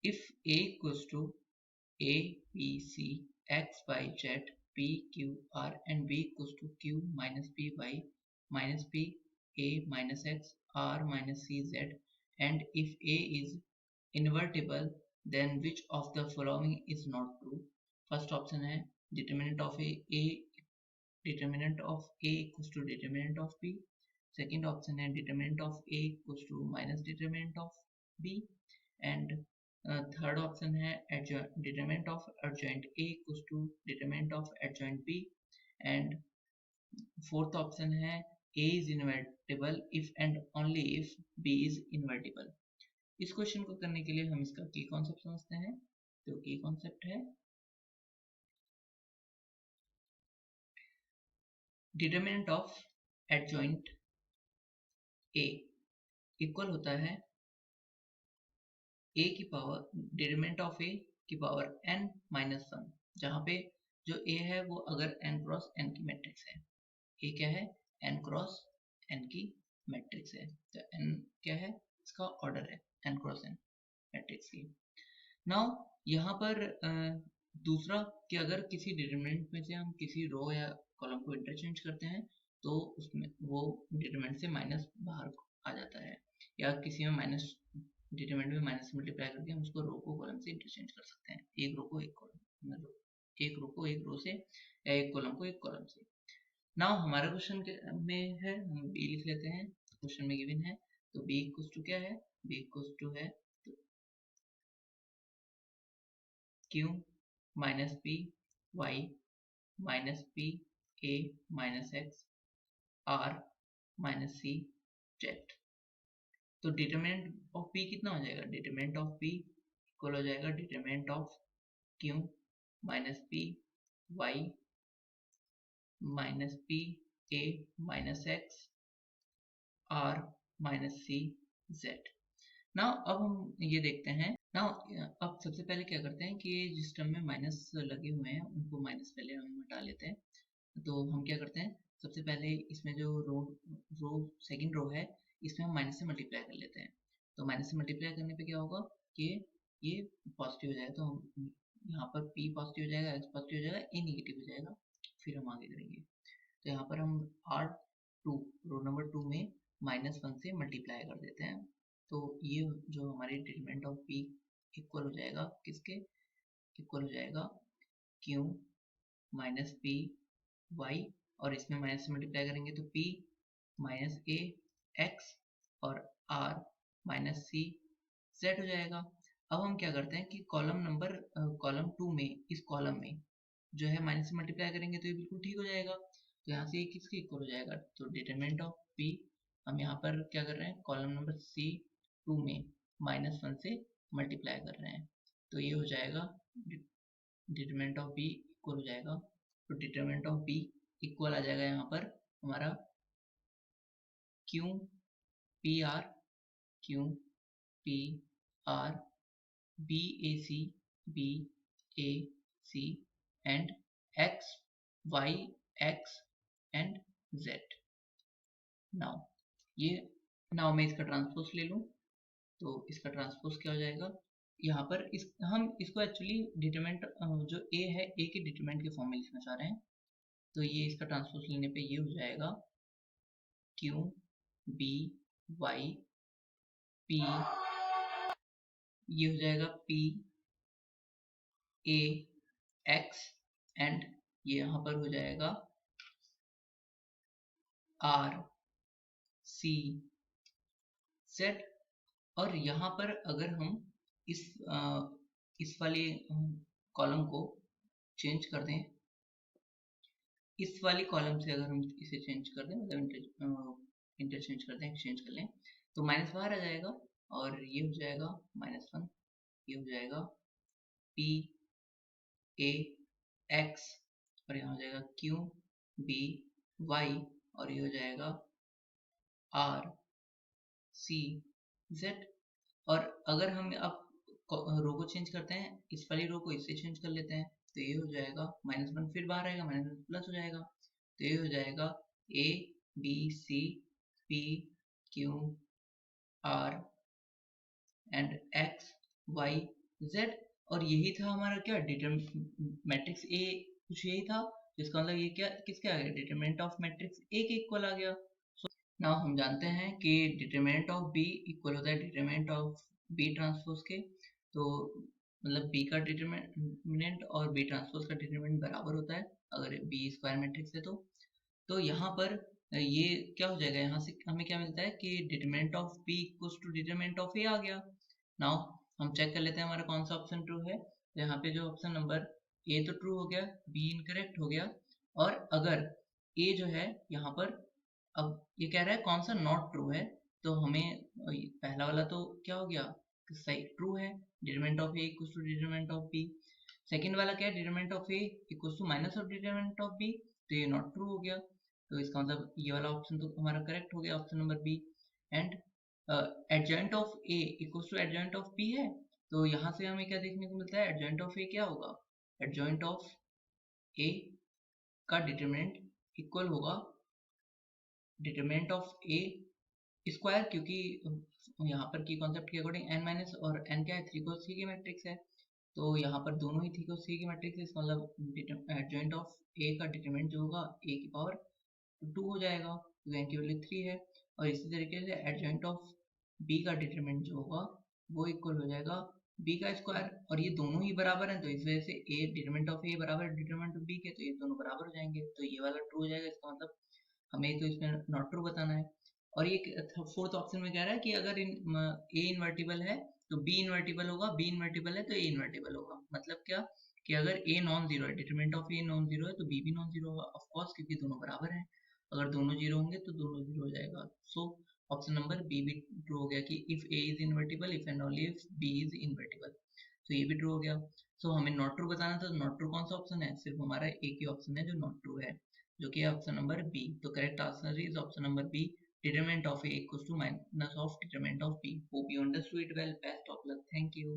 if A equals to A, B, C, X, Y, Z, P, Q, R and B equals to Q minus P, Y minus P, A minus X, R minus C, Z, and if A is invertible, then which of the following is not true? First option है determinant of A equals to determinant of B. Second option है determinant of A equals to minus determinant of B. And third option है determinant of adjoint A equals to determinant of adjoint B. And fourth option है A is invertible if and only if B is invertible. इस question को करने के लिए हम इसका की कॉन्सेप्ट समझते हैं. तो की कॉन्सेप्ट है determinant of adjoint A equal होता है A की पावर डिटरमिनेंट ऑफ A की पावर n माइनस 1, जहां पे जो A है वो अगर n क्रॉस n की मैट्रिक्स है. A क्या है? n क्रॉस n की मैट्रिक्स है. तो n क्या है? इसका ऑर्डर है n क्रॉस n मैट्रिक्स की. नाउ यहाँ पर दूसरा कि अगर किसी डिटरमिनेंट में से हम किसी रो या कॉलम को इंटरचेंज करते हैं तो उसमें वो डिटरमिनेंट से माइनस बाहर आ जाता है, या किसी में माइनस डिटरमिनेंट में माइनस से मल्टीप्लाई करके हम उसको रो को कॉलम से इंटरचेंज कर सकते हैं. एक रो को एक कॉलम, एक रो को एक रो से या एक कॉलम को एक कॉलम से. नाउ हमारे क्वेश्चन में है, हम बी लिख लेते हैं. क्वेश्चन में गिवन है तो बी इक्वल्स टू क्या है? बी इक्वल्स टू है Q minus P, Y minus P, A minus X, R minus C, Z. तो डिटरमिनेंट ऑफ P कितना हो जाएगा? डिटरमिनेंट ऑफ P इक्वल हो जाएगा determinant of Q minus P, Y minus P, A minus X, R minus C, Z. Now अब हम ये देखते हैं. नाउ अब सबसे पहले क्या करते हैं कि जिस टर्म में माइनस लगे हुए हैं उनको माइनस पहले हम हटा लेते हैं. तो हम क्या करते हैं, सबसे पहले इसमें जो रो सेकंड रो है इसमें हम माइनस से मल्टीप्लाई कर लेते हैं. तो माइनस से मल्टीप्लाई करने पे क्या होगा कि ये पॉजिटिव हो जाएगा. तो हम यहाँ पर P पॉजिटिव हो जाएगा, X पॉजिटिव हो जाएगा, A निगेटिव हो जाएगा. फिर हम आगे करेंगे. तो यहाँ पर हम R2 रो नंबर 2 में -1 से मल्टीप्लाई कर देते हैं. तो ये जो हमारी डिटरमिनेंट ऑफ P इक्वल हो जाएगा किसके? इक्वल हो जाएगा Q माइनस P Y, और इसमें माइनस से मल्टीप्लाई करेंगे तो P माइनस A X और R माइनस C Z हो जाएगा. अब हम क्या करते हैं कि कॉलम 2 में, इस कॉलम में जो है माइनस से मल्टीप्लाई करेंगे तो ये बिल्कुल ठीक हो जाएगा. तो यहाँ से ये किसके इक्वल हो जाएगा? तो डिटरमिनेंट ऑफ P हम यहाँ पर क्या कर रहे हैं, कॉलम नंबर C2 में -1 से मल्टीप्लाई कर रहे हैं. तो ये हो जाएगा डिटरमिनेंट ऑफ B इक्वल हो जाएगा. तो डिटरमिनेंट ऑफ B इक्वल आ जाएगा यहाँ पर हमारा Q P R B A C and X Y X and Z. Now मैं इसका ट्रांसपोज ले लूँ तो इसका ट्रांसपोज क्या हो जाएगा? यहाँ पर हम इसको एक्चुअली डिटरमिनेंट जो A है, A के डिटरमिनेंट के फॉर्म में लिखना चाह रहे हैं. तो ये इसका ट्रांसपोज लेने पे ये हो जाएगा Q B Y P, ये हो जाएगा P A X एंड ये यहाँ पर हो जाएगा R C Z. और यहाँ पर अगर हम इस वाले कॉलम को चेंज कर दें, इस वाली कॉलम से अगर हम इसे चेंज कर दें, मतलब इंटरचेंज कर दें, एक्सचेंज कर लें, तो माइनस बाहर आ जाएगा और ये हो जाएगा -1. ये हो जाएगा P A X और यहाँ हो जाएगा Q B Y और ये हो जाएगा R C Z. और अगर हम अब रो को चेंज करते हैं, इस वाली रो को इससे चेंज कर लेते हैं, तो ये हो जाएगा -1 फिर बाहर आएगा, -1 प्लस हो जाएगा. तो ये हो जाएगा A B C P Q R and X Y z, और यही था हमारा क्या मैट्रिक्स ए, कुछ यही था, जिसका मतलब ये क्या किसके आ गया, डिटरमिनेंट ऑफ मैट्रिक्स ए के इक्वल आ गया। नाउ हम जानते हैं कि डिटरमिनेंट ऑफ बी इक्वल होता है डिटरमिनेंट ऑफ बी ट्रांसपोज के, तो मतलब बी का डिटरमिनेंट और बी ट्रांसपोज का डिटरमिनेंट बराबर होता है अगर बी स्क्वायर मैट्रिक्स है तो यहाँ पर ये क्या हो जाएगा, यहाँ से हमें क्या मिलता है कि determinant of B equals to determinant of A आ गया। नाउ हम चेक कर लेते हैं हमारा कौन सा ऑप्शन ट्रू है। तो यहाँ पे जो ऑप्शन नंबर ए तो ट्रू हो गया, बी इनकरेक्ट हो गया, और अगर ए जो है यहाँ पर, अब ये कह रहा है कौन सा नॉट ट्रू है, तो हमें पहला वाला तो क्या हो गया, सही ट्रू है, determinant of A equals to determinant of B. Second वाला क्या है, determinant of A equals to minus of determinant of B, तो ये नॉट ट्रू हो गया। तो इसका मतलब ये वाला ऑप्शन तो हमारा करेक्ट हो गया, option number B. And adjoint of A equals to adjoint of B है, तो यहाँ से हमें क्या देखने को मिलता है, एडजॉइंट ऑफ ए क्या होगा, एडजॉइंट ऑफ ए का डिटरमिनेंट इक्वल होगा डिटरमिनेंट ऑफ ए स्क्वायर, क्योंकि यहाँ पर की कॉन्सेप्ट के अकॉर्डिंग n माइनस और n क्या है, 3 को सी की मैट्रिक्स है, तो यहाँ पर दोनों ही 3 को सी की मैट्रिक्स है, इसका मतलब एडजॉइंट ऑफ ए का डिटरमिनेंट जो होगा ए की पावर 2 हो जाएगा, क्योंकि n की वैल्यू 3 है। और इसी तरीके से एडजॉइंट ऑफ बी का डिटरमिनेंट जो होगा वो इक्वल हो जाएगा बी का स्क्वायर, और ये दोनों ही बराबर हैं, तो इस वजह से ए डिटरमिनेंट ऑफ ए बराबर डिटरमिनेंट ऑफ बी के, तो ये दोनों बराबर हो जाएंगे, तो ये वाला ट्रू हो जाएगा, इसका मतलब हमें तो इसमें नॉट ट्रू बताना है। और ये फोर्थ ऑप्शन में कह रहा है कि अगर ए इन्वर्टिबल है तो बी इन्वर्टिबल होगा, बी इन्वर्टिबल है तो ए इन्वर्टिबल होगा, मतलब क्या कि अगर ए नॉन जीरो है, determinant of a non zero है, तो बी भी नॉन जीरो होगा, ऑफ कोर्स, क्योंकि दोनों बराबर हैं, अगर दोनों जीरो होंगे तो दोनों जीरो हो जाएगा। सो ऑप्शन नंबर बी भी ट्रू हो गया कि if A is invertible if and only if B is invertible, तो ये भी ट्रू हो गया। सो हमें नॉट ट्रू बताना था, तो नॉट ट्रू कौन सा ऑप्शन है, सिर्फ हमारा एक ही ऑप्शन है जो नॉट ट्रू है, जो कि है ऑप्शन नंबर बी। तो correct answer is option number B, determinant of A equals to minus of determinant of B. Hope you understood it well. Best of luck. Thank you.